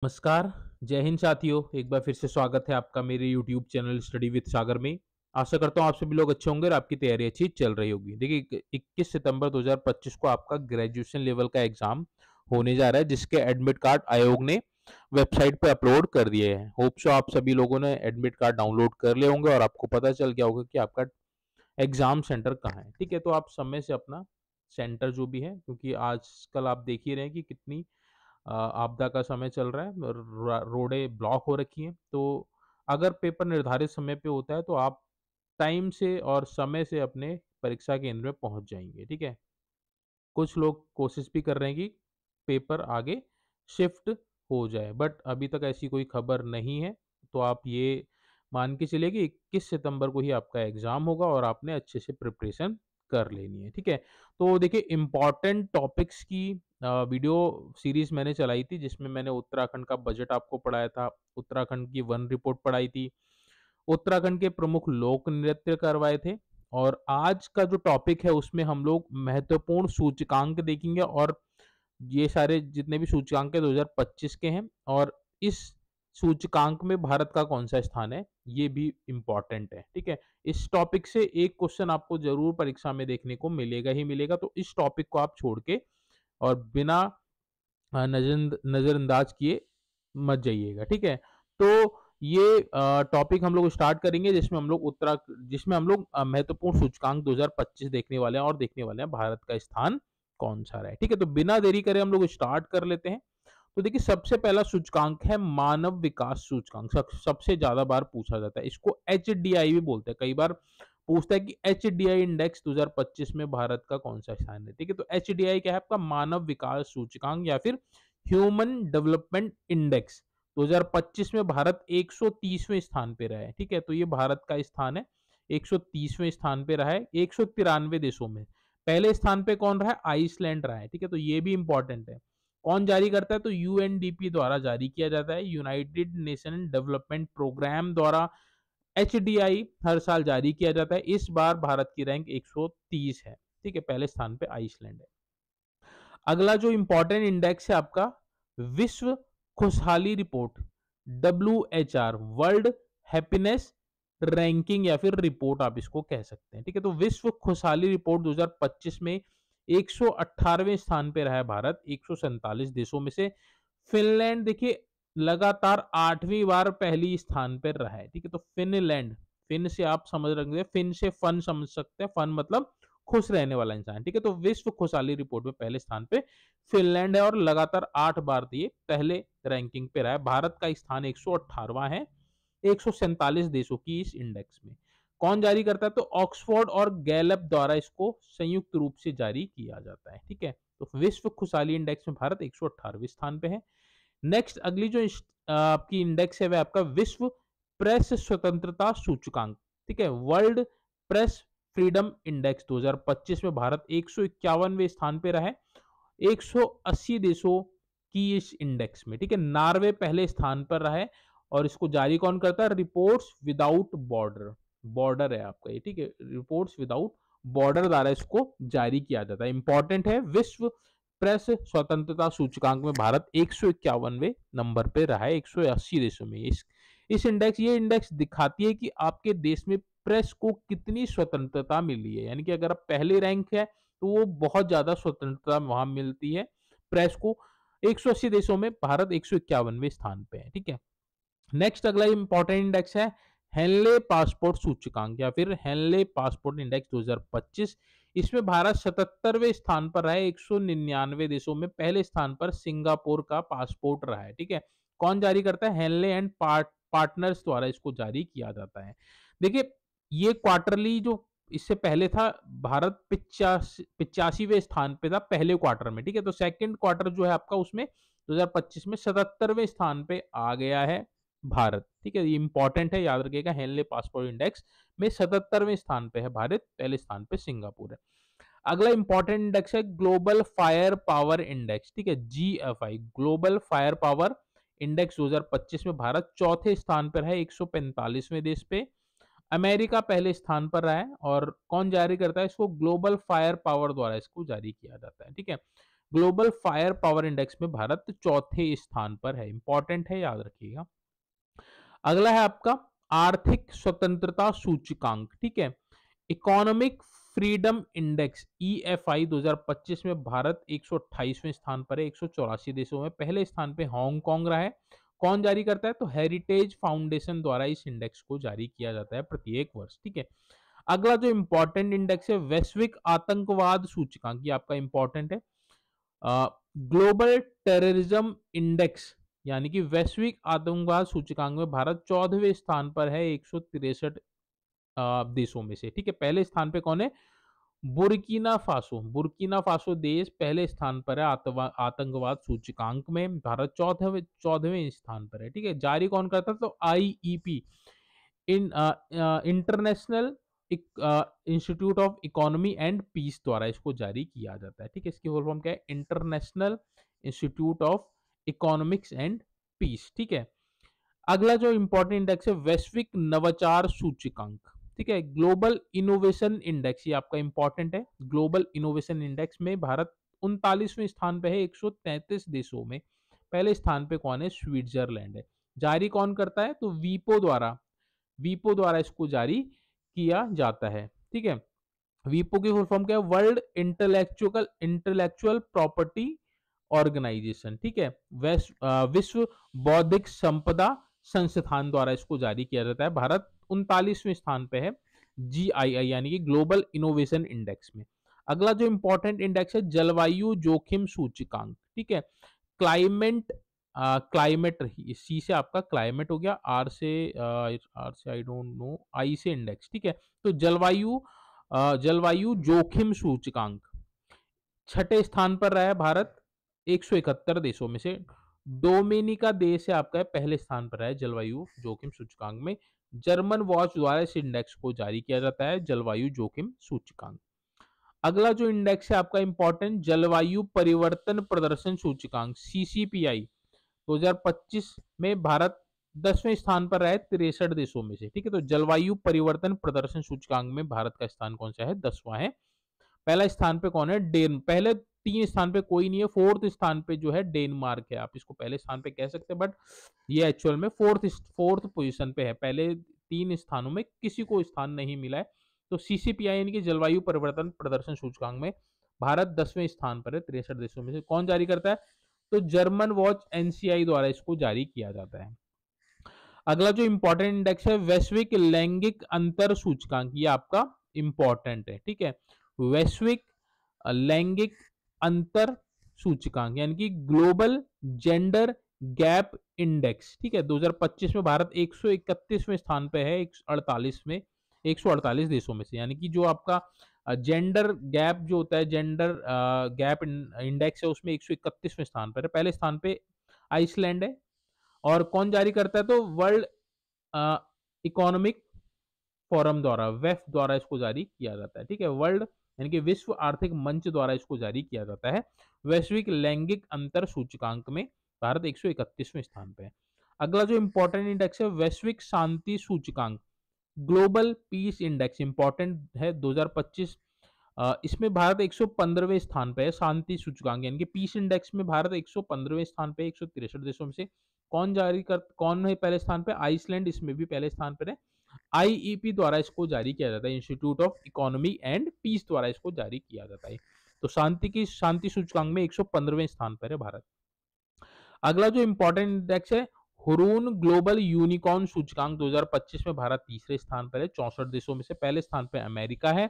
नमस्कार, जय हिंद साथियों। एक बार फिर से स्वागत है आपका मेरे यूट्यूब चैनल स्टडी विद सागर में। आशा करता हूँ आप सभी लोग अच्छे होंगे और आपकी तैयारी अच्छी चल रही होगी। देखिए 21 सितंबर 2025 को आपका ग्रेजुएशन लेवल का एग्जाम होने जा रहा है, जिसके एडमिट कार्ड आयोग ने वेबसाइट पे अपलोड कर दिए हैं। होप सो आप सभी लोगों ने एडमिट कार्ड डाउनलोड कर लिए होंगे और आपको पता चल गया होगा कि आपका एग्जाम सेंटर कहाँ है। ठीक है, तो आप समय से अपना सेंटर जो भी है, क्योंकि आजकल आप देख ही रहे हैं कि कितनी आपदा का समय चल रहा है और रोडें ब्लॉक हो रखी हैं। तो अगर पेपर निर्धारित समय पे होता है तो आप टाइम से और समय से अपने परीक्षा केंद्र में पहुंच जाएंगे। ठीक है, कुछ लोग कोशिश भी कर रहे हैं कि पेपर आगे शिफ्ट हो जाए, बट अभी तक ऐसी कोई खबर नहीं है। तो आप ये मान के चलिए कि 21 सितंबर को ही आपका एग्जाम होगा और आपने अच्छे से प्रिपरेशन कर लेनी है। ठीक है, तो देखिए इम्पॉर्टेंट टॉपिक्स की वीडियो सीरीज मैंने चलाई थी, जिसमें मैंने उत्तराखंड का बजट आपको पढ़ाया था, उत्तराखंड की वन रिपोर्ट पढ़ाई थी, उत्तराखंड के प्रमुख लोक नृत्य करवाए थे। और आज का जो टॉपिक है उसमें हम लोग महत्वपूर्ण सूचकांक देखेंगे, और ये सारे जितने भी सूचकांक है 2025 के हैं, और इस सूचकांक में भारत का कौन सा स्थान है ये भी इम्पोर्टेंट है। ठीक है, इस टॉपिक से एक क्वेश्चन आपको जरूर परीक्षा में देखने को मिलेगा ही मिलेगा, तो इस टॉपिक को आप छोड़ के और बिना नजरअंदाज किए मत जाइएगा। ठीक है, तो ये टॉपिक हम लोग स्टार्ट करेंगे, जिसमें हम लोग महत्वपूर्ण सूचकांक 2025 देखने वाले हैं और देखने वाले हैं भारत का स्थान कौन सा रहा है। ठीक है, तो बिना देरी करे हम लोग स्टार्ट कर लेते हैं। तो देखिए सबसे पहला सूचकांक है मानव विकास सूचकांक। सबसे ज्यादा बार पूछा जाता है इसको, HDI भी बोलते हैं। कई बार पूछता है कि HDI इंडेक्स 2025 में भारत का कौन सा स्थान है। ठीक है, तो HDI क्या है? आपका मानव विकास सूचकांक या फिर ह्यूमन डेवलपमेंट इंडेक्स। 2025 में भारत 130वें स्थान पे रहा है। ठीक है, तो ये भारत का स्थान है, 130वें स्थान पे रहा है 193 देशों में। पहले स्थान पे कौन रहा है? आइसलैंड रहा है। ठीक है, तो ये भी इंपॉर्टेंट है। कौन जारी करता है? तो UNDP द्वारा जारी किया जाता है, यूनाइटेड नेशन डेवलपमेंट प्रोग्राम द्वारा HDI हर साल जारी किया जाता है। इस बार भारत की रैंक 130 है। ठीक है, पहले स्थान पे आइसलैंड है। अगला जो इंपॉर्टेंट इंडेक्स है आपका, विश्व खुशहाली report, WHR, world happiness ranking या फिर रिपोर्ट आप इसको कह सकते हैं। ठीक है, तो विश्व खुशहाली रिपोर्ट 2025 में 118वें स्थान पे रहा है भारत, 147 देशों में से। फिनलैंड देखिए लगातार 8वीं बार पहली स्थान पर रहा है। ठीक है, तो फिनलैंड, फिन से आप समझ रहे होंगे, फिन से फन समझ सकते हैं, फन मतलब खुश रहने वाला इंसान। ठीक है, तो विश्व खुशहाली रिपोर्ट में पहले स्थान पे फिनलैंड है और लगातार 8 बार ये पहले रैंकिंग पे रहा है। भारत का स्थान 118वां है 147 देशों की इस इंडेक्स में। कौन जारी करता है? तो ऑक्सफोर्ड और गैलप द्वारा इसको संयुक्त रूप से जारी किया जाता है। ठीक है, तो विश्व खुशहाली इंडेक्स में भारत 118वें स्थान पे है। नेक्स्ट अगली जो आपकी इंडेक्स है वह आपका विश्व प्रेस स्वतंत्रता सूचकांक। ठीक है, वर्ल्ड प्रेस फ्रीडम इंडेक्स 2025 में भारत 151वें स्थान पे रहा है 180 देशों की इस इंडेक्स में। ठीक है, नॉर्वे पहले स्थान पर रहा है और इसको जारी कौन करता है? रिपोर्ट्स विदाउट बॉर्डर, बॉर्डर है आपका ये। ठीक है, रिपोर्ट्स विदाउट बॉर्डर द्वारा इसको जारी किया जाता है। इंपॉर्टेंट है, विश्व प्रेस स्वतंत्रता सूचकांक में भारत 151वें नंबर पे रहा है 180 देशों में। इस इंडेक्स ये इंडेक्स दिखाती है कि आपके देश में प्रेस को कितनी स्वतंत्रता मिली है। यानी कि अगर आप पहले रैंक है तो वो बहुत ज्यादा स्वतंत्रता वहां मिलती है प्रेस को। 180 देशों में भारत 151वें स्थान पे है। ठीक है, नेक्स्ट अगला इंपॉर्टेंट इंडेक्स है हेनले पासपोर्ट सूचकांक या फिर हेनले पासपोर्ट इंडेक्स 2025। इसमें भारत 77वें स्थान पर रहा है 199 देशों में। पहले स्थान पर सिंगापुर का पासपोर्ट रहा है। ठीक है, कौन जारी करता है? हेनले एंड पार्टनर्स द्वारा इसको जारी किया जाता है। देखिए ये क्वार्टरली जो इससे पहले था, भारत 85वें स्थान पे था पहले क्वार्टर में। ठीक है, तो सेकंड क्वार्टर जो है आपका उसमें 2025 में 77वें स्थान पे आ गया है भारत। ठीक है, ये इंपॉर्टेंट है, याद रखिएगा। हेनले पासपोर्ट इंडेक्स में 77वें स्थान पे है भारत, पहले स्थान पे सिंगापुर है। अगला इंपॉर्टेंट इंडेक्स है ग्लोबल फायर पावर इंडेक्स। ठीक है, GFI, global fire power index 2025 में भारत चौथे स्थान पर है 145वें देश पे। अमेरिका पहले स्थान पर रहा है और कौन जारी करता है इसको? ग्लोबल फायर पावर द्वारा इसको जारी किया जाता है। ठीक है, ग्लोबल फायर पावर इंडेक्स में भारत चौथे स्थान पर है। इंपॉर्टेंट है, याद रखिएगा। अगला है आपका आर्थिक स्वतंत्रता सूचकांक, ठीक है। इकोनॉमिक फ्रीडम इंडेक्स ईएफआई 2025 में भारत 128वें स्थान पर है। 184 देशों में पहले स्थान पे हांगकांग रहा है। कौन जारी करता है? तो हेरिटेज फाउंडेशन द्वारा इस इंडेक्स को जारी किया जाता है प्रत्येक वर्ष, ठीक है। अगला जो इंपॉर्टेंट इंडेक्स है वैश्विक आतंकवाद सूचकांक, ये आपका इंपॉर्टेंट है। ग्लोबल टेररिज्म इंडेक्स यानी कि वैश्विक आतंकवाद सूचकांक में भारत 14वें स्थान पर है 163 देशों में से, ठीक है। पहले स्थान पे कौन है? Burkina Faso. बुर्किना फासो देश पहले स्थान पर है आतंकवाद सूचकांक में। भारत 14वें स्थान पर है, ठीक है। जारी कौन करता है? तो IEP, international institute of economy and peace द्वारा इसको जारी किया जाता है, ठीक है। इसकी फुल फॉर्म क्या है? International institute of economics and peace, ठीक है। अगला जो इंपॉर्टेंट इंडेक्स है वैश्विक नवाचार सूचकांक, ठीक है। ग्लोबल इनोवेशन इंडेक्स, ये आपका इंपॉर्टेंट है। ग्लोबल इनोवेशन इंडेक्स में भारत 39वें स्थान पे है 133 देशों में। पहले स्थान पे कौन है? स्विट्जरलैंड है। जारी कौन करता है? तो वीपो द्वारा इसको जारी किया जाता है, ठीक है। वीपो की फुल फॉर्म क्या है? वर्ल्ड इंटेलेक्चुअल प्रॉपर्टी ऑर्गेनाइजेशन, ठीक है। विश्व बौद्धिक संपदा संस्थान द्वारा इसको जारी किया जाता है। भारत 39वें स्थान पे है जीआईआई यानी कि ग्लोबल इनोवेशन इंडेक्स में। अगला जो इंपॉर्टेंट इंडेक्स है जलवायु जोखिम सूचकांक, ठीक है। क्लाइमेट क्लाइमेट सी से आपका क्लाइमेट हो गया, आर से आई डोंट नो, आई से इंडेक्स, ठीक है। तो जलवायु जोखिम सूचकांक छठे स्थान पर रहा है भारत 171 देशों में से। डोमिनिका देश है आपका पहले स्थान पर है जलवायु जोखिम सूचकांक में। जर्मन वॉच द्वारा इस इंडेक्स को जारी किया जाता है जलवायु जोखिम सूचकांक। अगला जो इंडेक्स है आपका इंपॉर्टेंट जलवायु परिवर्तन प्रदर्शन सूचकांक सीसीपीआई 2025 में भारत 10वें स्थान पर रहा है 63 देशों में से, ठीक है। तो जलवायु परिवर्तन प्रदर्शन सूचकांक में भारत का स्थान कौन सा है? 10वां है। पहला स्थान पे कौन है? पहले 3 स्थान पे कोई नहीं है। 4th स्थान पे जो है डेनमार्क है। आप इसको पहले स्थान पे कह सकते हैं बट ये एक्चुअल में 4th पोजीशन पे है। पहले 3 स्थानों में किसी को स्थान नहीं मिला है। तो सीसीपीआई यानी कि जलवायु परिवर्तन प्रदर्शन सूचकांक में भारत 10वें स्थान पर है 63 देशों में से। कौन जारी करता है? तो जर्मन वॉच एनसीआई द्वारा इसको जारी किया जाता है। अगला जो इंपॉर्टेंट इंडेक्स है वैश्विक लैंगिक अंतर सूचकांक, ये आपका इंपॉर्टेंट है, ठीक है। वैश्विक लैंगिक अंतर सूचकांक यानी कि ग्लोबल जेंडर गैप इंडेक्स, ठीक है। 2025 में भारत 131वें स्थान पे है 148 देशों में से। यानी कि जो आपका जेंडर गैप जो होता है, जेंडर गैप इंडेक्स है, उसमें 131वें स्थान पर है। पहले स्थान पे आइसलैंड है। और कौन जारी करता है? तो वर्ल्ड इकोनॉमिक फोरम द्वारा, वेफ द्वारा इसको जारी किया जाता है, ठीक है। वर्ल्ड यानी कि विश्व आर्थिक मंच द्वारा इसको जारी किया जाता है। वैश्विक लैंगिक अंतर सूचकांक में भारत 131वें स्थान पे है। अगला जो इंपॉर्टेंट इंडेक्स है वैश्विक शांति सूचकांक, ग्लोबल पीस इंडेक्स, इंपॉर्टेंट है 2025। इसमें भारत 115वें स्थान पे है शांति सूचकांक यानी कि पीस इंडेक्स में भारत 115वें स्थान पे 163 देशों में से। कौन है पहले स्थान पे? आइसलैंड इसमें भी पहले स्थान पर है। आईईपी द्वारा इसको जारी किया जाता है, institute of economy and peace द्वारा इसको जारी किया जाता है। तो शांति सूचकांक में 115वें स्थान पर है भारत। अगला जो इंपॉर्टेंट इंडेक्स है हुरून ग्लोबल यूनिकॉर्न सूचकांक 2025 में भारत तीसरे स्थान पर है 64 देशों में से। पहले स्थान पर अमेरिका है।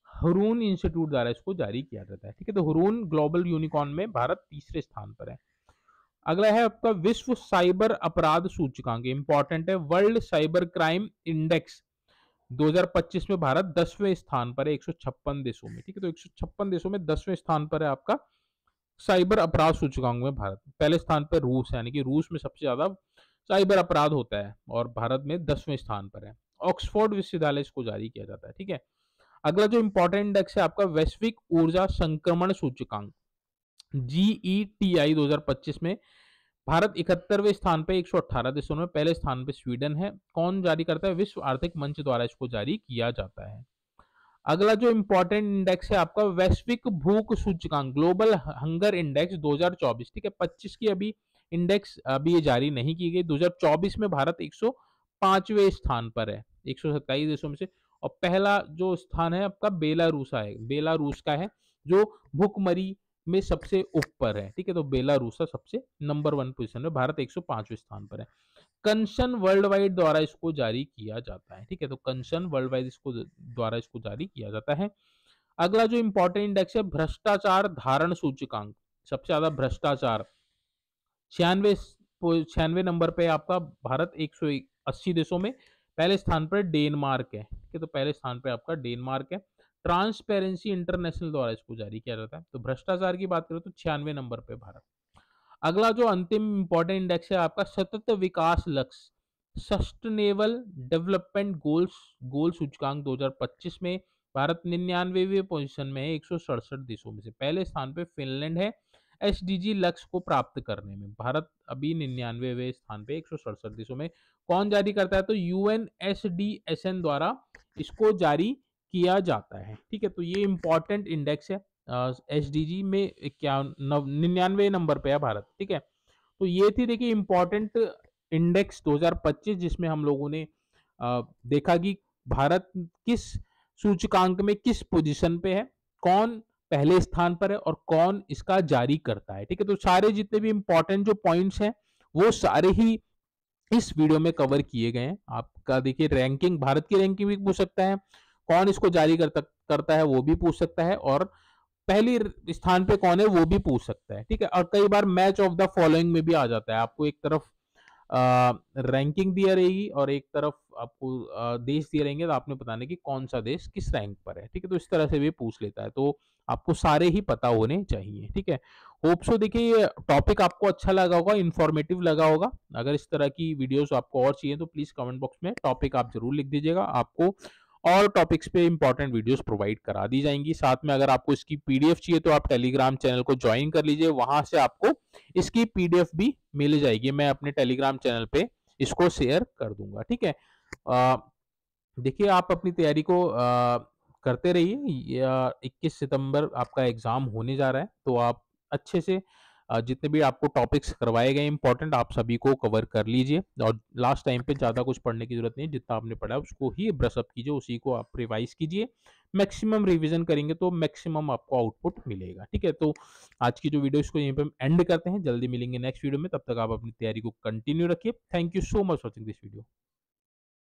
हुरून इंस्टीट्यूट द्वारा इसको जारी किया जाता है, ठीक है। तो हुरून ग्लोबल यूनिकॉर्न में भारत तीसरे स्थान पर है। अगला है आपका विश्व साइबर अपराध सूचकांक, इंपॉर्टेंट है। वर्ल्ड साइबर क्राइम इंडेक्स 2025 में भारत 10वें स्थान पर है 156 देशों में, ठीक है। तो 156 देशों में 10वें स्थान पर है आपका साइबर अपराध सूचकांक में भारत। पहले स्थान पर रूस है यानी कि रूस में सबसे ज्यादा साइबर अपराध होता है और भारत में 10वें स्थान पर है। ऑक्सफोर्ड विश्वविद्यालय इसको जारी किया जाता है, ठीक है। अगला जो इंपॉर्टेंट इंडेक्स है आपका वैश्विक ऊर्जा संक्रमण सूचकांक जीईटीआई 2025 में भारत 71वें स्थान पे 118 देशों में। पहले स्थान पे स्वीडन है। कौन जारी करता है? विश्व आर्थिक मंच द्वारा इसको जारी किया जाता है। अगला जो इंपॉर्टेंट इंडेक्स है आपका वैश्विक भूख सूचकांक, ग्लोबल हंगर इंडेक्स 2024, ठीक है। 25 की अभी इंडेक्स अभी ये जारी नहीं की गई। 2024 में भारत 105वें स्थान पर है 127 देशों में से। और पहला जो स्थान है आपका बेलारूस का है, जो भुखमरी में सबसे ऊपर है, ठीक है। तो बेलारूस सबसे नंबर 1 पोजीशन में, भारत 105वें स्थान पर है। कंसन वर्ल्ड वाइड द्वारा इसको जारी किया जाता है, ठीक है। तो कंसन वर्ल्ड वाइड इसको द्वारा इसको जारी किया जाता है। अगला जो इंपॉर्टेंट इंडेक्स है भ्रष्टाचार धारण सूचकांक, सबसे ज्यादा भ्रष्टाचार 96 नंबर पे आपका भारत 180 देशों में। पहले स्थान पर डेनमार्क है, ठीक है। तो पहले स्थान पे आपका डेनमार्क है। ट्रांसपेरेंसी इंटरनेशनल द्वारा इसको जारी किया जाता है। तो भ्रष्टाचार की बात करें तो 96 नंबर पे भारत। अगला जो अंतिम इंपॉर्टेंट इंडेक्स है आपका सतत विकास लक्ष्य, सस्टेनेबल डेवलपमेंट गोल सूचकांक 2025 में भारत 99वें पोजीशन में है 167 देशों में से। पहले स्थान पे फिनलैंड है एसडीजी लक्ष्य को प्राप्त करने में। भारत अभी 99वें स्थान पे 167 देशों में। कौन जारी करता है? तो यूएनएसडीएसएन द्वारा इसको जारी किया जाता है, ठीक है। तो ये इंपॉर्टेंट इंडेक्स है। एसडीजी में क्या 99 नंबर पे है भारत, ठीक है। तो ये थी देखिए इंपॉर्टेंट इंडेक्स 2025, जिसमें हम लोगों ने देखा कि भारत किस सूचकांक में किस पोजीशन पे है, कौन पहले स्थान पर है और कौन इसका जारी करता है, ठीक है। तो सारे जितने भी इंपॉर्टेंट जो पॉइंट्स हैं वो सारे ही इस वीडियो में कवर किए गए हैं। आपका देखिए रैंकिंग, भारत की रैंकिंग भी पूछ सकता है, कौन इसको जारी करता है वो भी पूछ सकता है, और पहली स्थान पे कौन है वो भी पूछ सकता है, ठीक है। और कई बार मैच ऑफ द फॉलोइंग में भी आ जाता है। आपको एक तरफ रैंकिंग दिया रहेगी और एक तरफ आपको देश दिए रहेंगे, तो आपने बताना कि कौन सा देश किस रैंक पर है, ठीक है। तो इस तरह से भी पूछ लेता है, तो आपको सारे ही पता होने चाहिए, ठीक है। होप सो देखिए ये टॉपिक आपको अच्छा लगा होगा, इन्फॉर्मेटिव लगा होगा। अगर इस तरह की वीडियोस आपको और चाहिए तो प्लीज कमेंट बॉक्स में टॉपिक आप जरूर लिख दीजिएगा। आपको और टॉपिक्स पे इंपॉर्टेंट वीडियोस प्रोवाइड करा दी जाएंगी। साथ में अगर आपको इसकी पीडीएफ चाहिए तो आप टेलीग्राम चैनल को ज्वाइन कर लीजिए, वहां से आपको इसकी पीडीएफ भी मिल जाएगी। मैं अपने टेलीग्राम चैनल पे इसको शेयर कर दूंगा, ठीक है। देखिए आप अपनी तैयारी को करते रहिए। 21 सितंबर आपका एग्जाम होने जा रहा है, तो आप अच्छे से जितने भी आपको टॉपिक्स करवाए गए इंपॉर्टेंट, आप सभी को कवर कर लीजिए। और लास्ट टाइम पे ज़्यादा कुछ पढ़ने की जरूरत नहीं, जितना आपने पढ़ा उसको ही ब्रश अप कीजिए, उसी को आप रिवाइज कीजिए। मैक्सिमम रिवीजन करेंगे तो मैक्सिमम आपको आउटपुट मिलेगा, ठीक है। तो आज की जो वीडियो इसको यहीं पे एंड करते हैं, जल्दी मिलेंगे नेक्स्ट वीडियो में। तब तक आप अपनी तैयारी को कंटिन्यू रखिए। Thank you so much watching this video.